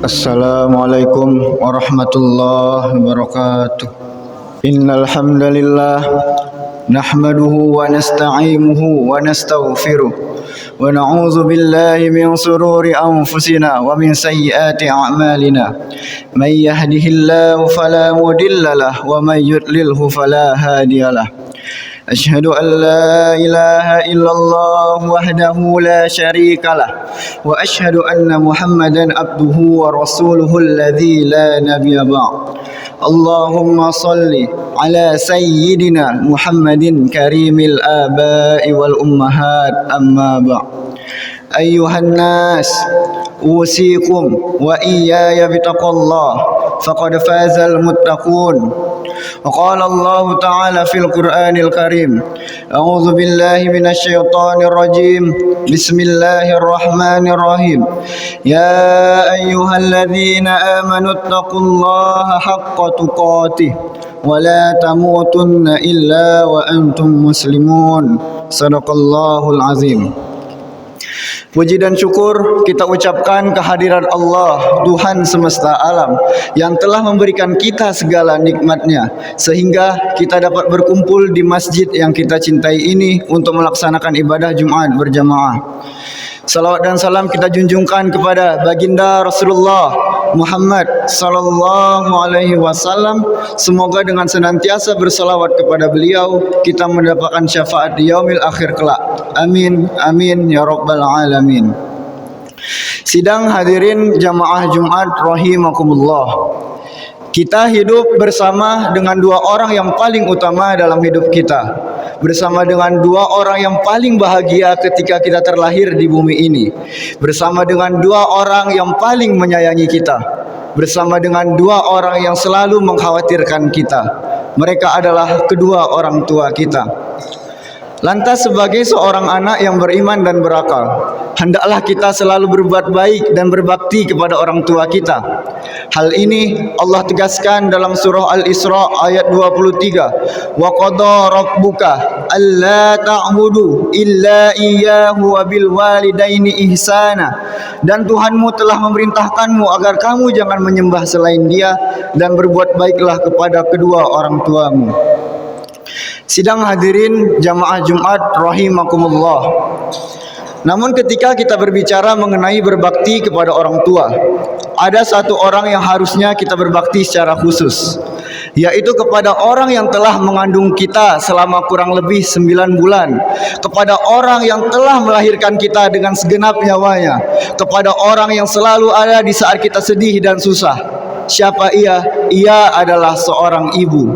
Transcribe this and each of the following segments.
Assalamualaikum warahmatullahi wabarakatuh. Innal hamdalillah nahmaduhu wa nasta'inuhu wa nastaghfiruh wa na'udzu billahi min shururi anfusina wa min sayyiati a'malina. May yahdihillahu fala mudilla lahu wa may yudlilhu fala hadiyalah. أشهد أن لا إله إلا الله وحده لا شريك له وأشهد أن محمدا عبده ورسوله الذي لا نبي بعد. اللهم صل على سيدنا محمد كريم الآباء والأمهات أما بعد. أيها الناس أوصيكم وإياي بتقوى الله فقد فاز المتقون. وقال الله تعالى في القرآن الكريم: أعوذ بالله من الشيطان الرجيم بسم الله الرحمن الرحيم يا أيها الذين آمنوا اتقوا الله حق تقاته ولا تموتن إلا وأنتم مسلمون. صدق الله العظيم. Puji dan syukur kita ucapkan kehadiran Allah, Tuhan semesta alam, yang telah memberikan kita segala nikmatnya sehingga kita dapat berkumpul di masjid yang kita cintai ini untuk melaksanakan ibadah Jumat berjamaah. Salawat dan salam kita junjungkan kepada baginda Rasulullah Muhammad sallallahu alaihi wasallam. Semoga dengan senantiasa bersalawat kepada beliau kita mendapatkan syafaat di yaumil akhir kelak. Amin amin ya rabbal alamin. Sidang hadirin jamaah Jumat rahimakumullah. Kita hidup bersama dengan dua orang yang paling utama dalam hidup kita. Bersama dengan dua orang yang paling bahagia ketika kita terlahir di bumi ini. Bersama dengan dua orang yang paling menyayangi kita. Bersama dengan dua orang yang selalu mengkhawatirkan kita. Mereka adalah kedua orang tua kita. Lantas sebagai seorang anak yang beriman dan berakal, hendaklah kita selalu berbuat baik dan berbakti kepada orang tua kita. Hal ini Allah tegaskan dalam surah Al-Isra ayat 23. Wa qada rabbuka alla ta'budu illa iyyahu wa bil walidaini ihsana. Dan Tuhanmu telah memerintahkanmu agar kamu jangan menyembah selain Dia dan berbuat baiklah kepada kedua orang tuamu. Sidang hadirin jamaah Jumat rahimakumullah. Namun ketika kita berbicara mengenai berbakti kepada orang tua, ada satu orang yang harusnya kita berbakti secara khusus, yaitu kepada orang yang telah mengandung kita selama kurang lebih 9 bulan, kepada orang yang telah melahirkan kita dengan segenap nyawanya, kepada orang yang selalu ada di saat kita sedih dan susah. Siapa ia? Ia adalah seorang ibu.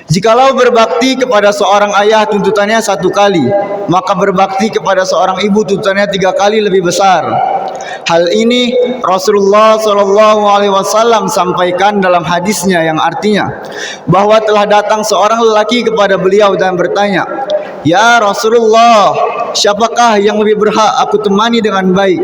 Jikalau berbakti kepada seorang ayah tuntutannya 1 kali, maka berbakti kepada seorang ibu tuntutannya 3 kali lebih besar. Hal ini Rasulullah SAW sampaikan dalam hadisnya yang artinya bahwa telah datang seorang lelaki kepada beliau dan bertanya, "Ya Rasulullah, siapakah yang lebih berhak aku temani dengan baik?"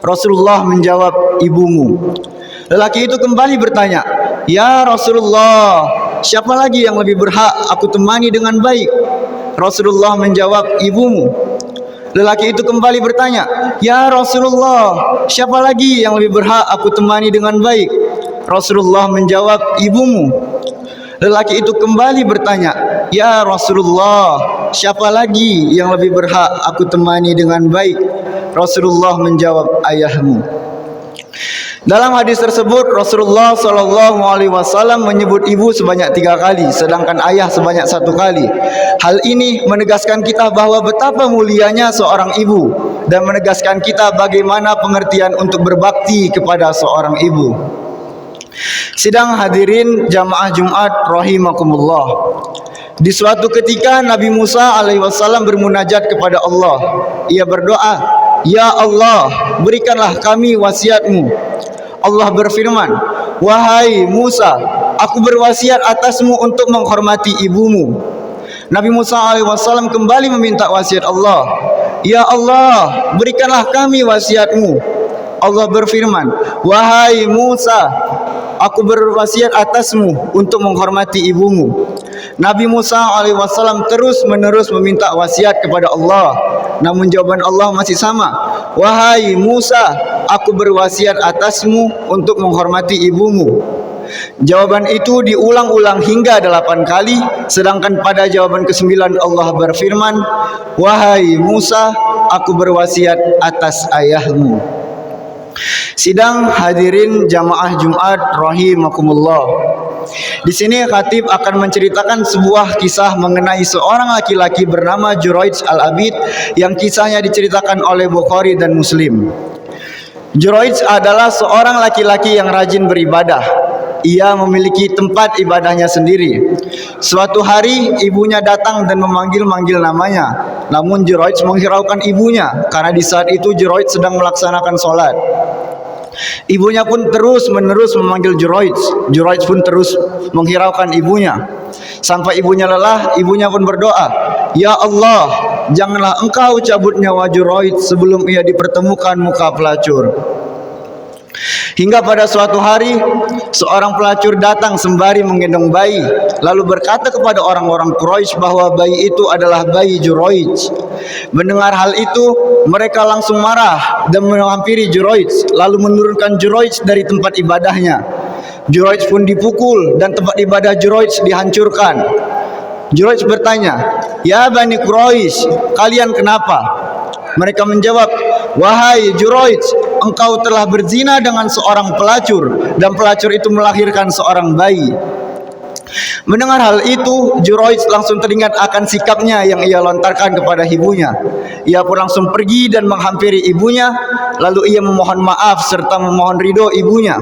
Rasulullah menjawab, "Ibumu." Lelaki itu kembali bertanya, "Ya Rasulullah, siapa lagi yang lebih berhak aku temani dengan baik?" Rasulullah menjawab, "Ibumu." Lelaki itu kembali bertanya, "Ya Rasulullah, siapa lagi yang lebih berhak aku temani dengan baik?" Rasulullah menjawab, "Ibumu." Lelaki itu kembali bertanya, "Ya Rasulullah, siapa lagi yang lebih berhak aku temani dengan baik?" Rasulullah menjawab, "Ayahmu." Dalam hadis tersebut Rasulullah SAW menyebut ibu sebanyak 3 kali, sedangkan ayah sebanyak 1 kali. Hal ini menegaskan kita bahwa betapa mulianya seorang ibu dan menegaskan kita bagaimana pengertian untuk berbakti kepada seorang ibu. Sidang hadirin jamaah Jumat rahimakumullah. Di suatu ketika Nabi Musa alaihissalam bermunajat kepada Allah. Ia berdoa, "Ya Allah, berikanlah kami wasiat-Mu." Allah berfirman, "Wahai Musa, aku berwasiat atasmu untuk menghormati ibumu." Nabi Musa alaihissalam kembali meminta wasiat Allah, "Ya Allah, berikanlah kami wasiat-Mu." Allah berfirman, "Wahai Musa, aku berwasiat atasmu untuk menghormati ibumu." Nabi Musa alaihissalam terus menerus meminta wasiat kepada Allah, namun jawaban Allah masih sama. Wahai Musa, aku berwasiat atasmu untuk menghormati ibumu. Jawaban itu diulang-ulang hingga 8 kali, sedangkan pada jawaban ke-9 Allah berfirman, wahai Musa, aku berwasiat atas ayahmu. Sidang hadirin jamaah Jumat rahimakumullah. Di sini khatib akan menceritakan sebuah kisah mengenai seorang laki-laki bernama Juraij al-Abid yang kisahnya diceritakan oleh Bukhari dan Muslim. Juraij adalah seorang laki-laki yang rajin beribadah. Ia memiliki tempat ibadahnya sendiri. Suatu hari ibunya datang dan memanggil-manggil namanya. Namun Juraij menghiraukan ibunya karena di saat itu Juraij sedang melaksanakan sholat. Ibunya pun terus-menerus memanggil Juraij. Juraij pun terus menghiraukan ibunya. Sampai ibunya lelah, ibunya pun berdoa, ya Allah, janganlah engkau cabut nyawa Juraij sebelum ia dipertemukan muka pelacur. Hingga pada suatu hari, seorang pelacur datang sembari menggendong bayi, lalu berkata kepada orang-orang Quraisy bahwa bayi itu adalah bayi Juraij. Mendengar hal itu, mereka langsung marah dan menghampiri Juraij, lalu menurunkan Juraij dari tempat ibadahnya. Juraij pun dipukul dan tempat ibadah Juraij dihancurkan. Juraij bertanya, ya Bani Quraisy, kalian kenapa? Mereka menjawab, wahai Juraij, engkau telah berzina dengan seorang pelacur dan pelacur itu melahirkan seorang bayi. Mendengar hal itu, Juraij langsung teringat akan sikapnya yang ia lontarkan kepada ibunya. Ia pun langsung pergi dan menghampiri ibunya, lalu ia memohon maaf serta memohon ridho ibunya.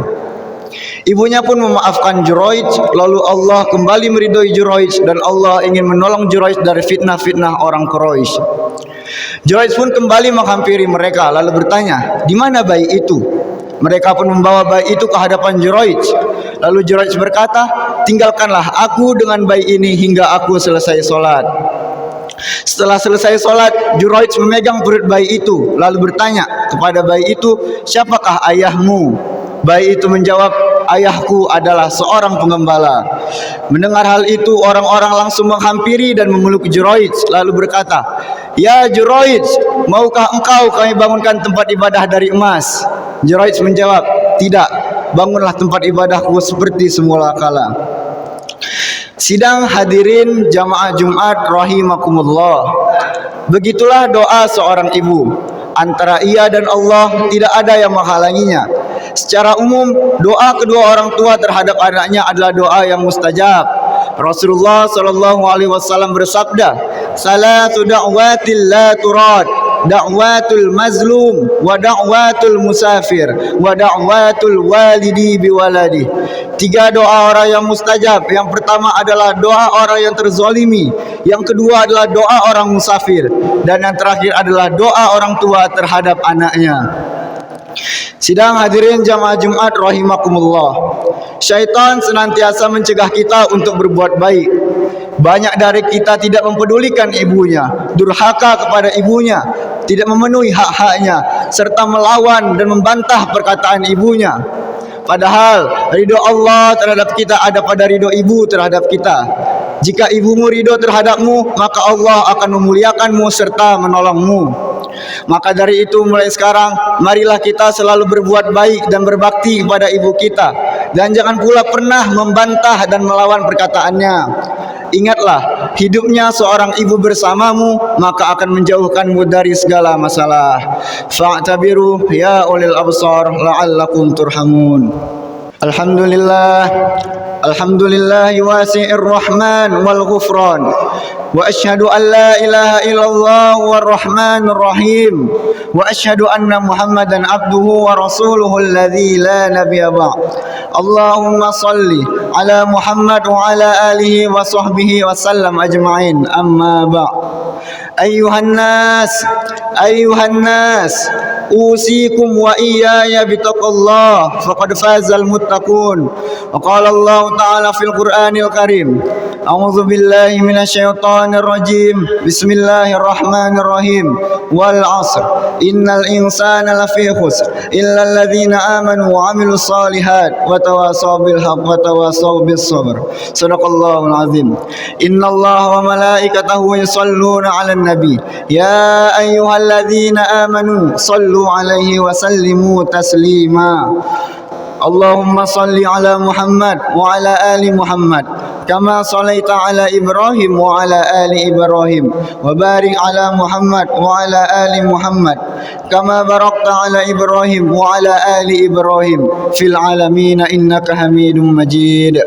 Ibunya pun memaafkan Juraij, lalu Allah kembali meridhoi Juraij dan Allah ingin menolong Juraij dari fitnah-fitnah orang Quraisy. Juraij pun kembali menghampiri mereka lalu bertanya, di mana bayi itu? Mereka pun membawa bayi itu ke hadapan Juraij. Lalu Juraij berkata, tinggalkanlah aku dengan bayi ini hingga aku selesai sholat. Setelah selesai sholat, Juraij memegang perut bayi itu lalu bertanya kepada bayi itu, siapakah ayahmu? Bayi itu menjawab, ayahku adalah seorang pengembala. Mendengar hal itu, orang-orang langsung menghampiri dan memeluk Juraij lalu berkata, ya Juraij, maukah engkau kami bangunkan tempat ibadah dari emas? Juraij menjawab, tidak, bangunlah tempat ibadahku seperti semula kala. Sidang hadirin jamaah Jumat rahimakumullah. Begitulah doa seorang ibu. Antara ia dan Allah tidak ada yang menghalanginya. Secara umum, doa kedua orang tua terhadap anaknya adalah doa yang mustajab. Rasulullah SAW bersabda, salatu da'watil la turad, da'watul mazlum, wa da'watul musafir, wa da'watul walidi biwaladi. 3 doa orang yang mustajab. Yang pertama adalah doa orang yang terzolimi, yang kedua adalah doa orang musafir, dan yang terakhir adalah doa orang tua terhadap anaknya. Sidang hadirin jamaah Jumat rahimakumullah. Syaitan senantiasa mencegah kita untuk berbuat baik. Banyak dari kita tidak mempedulikan ibunya, durhaka kepada ibunya, tidak memenuhi hak-haknya, serta melawan dan membantah perkataan ibunya. Padahal ridho Allah terhadap kita ada pada ridho ibu terhadap kita. Jika ibumu ridho terhadapmu, maka Allah akan memuliakanmu serta menolongmu. Maka dari itu mulai sekarang, marilah kita selalu berbuat baik dan berbakti kepada ibu kita. Dan jangan pula pernah membantah dan melawan perkataannya. Ingatlah, hidupnya seorang ibu bersamamu, maka akan menjauhkanmu dari segala masalah. Fa'tabiru ya ulil absar la'allakum turhamun. Alhamdulillah, alhamdulillah wasi'ir rahman wal ghufran. Wa asyhadu an la ilaha illallah war rahmanir rahim. Wa asyhadu anna Muhammadan abduhu wa rasuluhu alladzi la nabiyya ba'd. Allahumma salli ala Muhammad wa ala alihi wa sahbihi wa sallam ajma'in. Amma ba'd. Ayuhan nas, usikum wa iyaya bitaqallah faqad fazal muttaqun. Wa qala Allah ta'ala fil Qur'anil Karim, أعوذ بالله من الشيطان الرجيم بسم الله الرحمن الرحيم والعصر إن الإنسان لفي خسر إلا الذين آمنوا وعملوا الصالحات وتواصوا بالحق وتواصوا بالصبر صدق الله العظيم إن الله وملائكته يصلون على النبي يا أيها الذين آمنوا صلوا عليه وسلموا تسليما اللهم صل على محمد وعلى آل محمد كما صليت على إبراهيم وعلى آل إبراهيم وبارك على محمد وعلى آل محمد كما باركت على إبراهيم وعلى آل إبراهيم في العالمين إنك حميد مجيد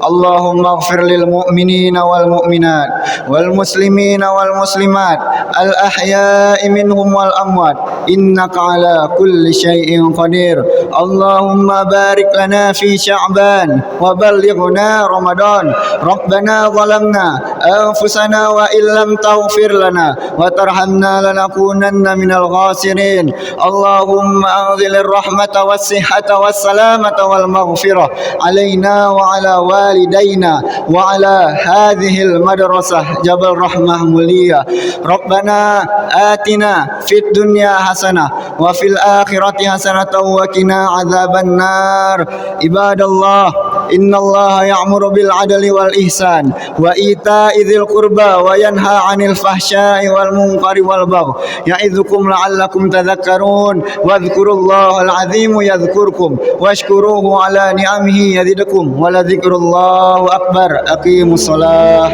اللهم اغفر للمؤمنين والمؤمنات والمسلمين والمسلمات الأحياء منهم والأموات إنك على كل شيء قدير اللهم بارك لنا في شعبان وبلغنا رمضان ربنا ظلمنا أنفسنا وإن لم تغفر لنا وترحمنا لنكونن من الخاسرين اللهم أنزل الرحمة والصحة والسلامة والمغفرة علينا وعلى والدينا وعلى هذه المدرسة جبل رحمة ملية ربنا آتنا في الدنيا حسنة وفي الآخرة حسنة وقنا عذاب النار عباد الله إن الله يأمر بالعدل والإحسان وإيتاء ذي القربى وينهى عن الفحشاء والمنكر والبغي يعظكم لعلكم تذكرون واذكروا الله العظيم يذكركم واشكروه على نعمه يزدكم ولذكر الله أكبر أقيموا الصلاة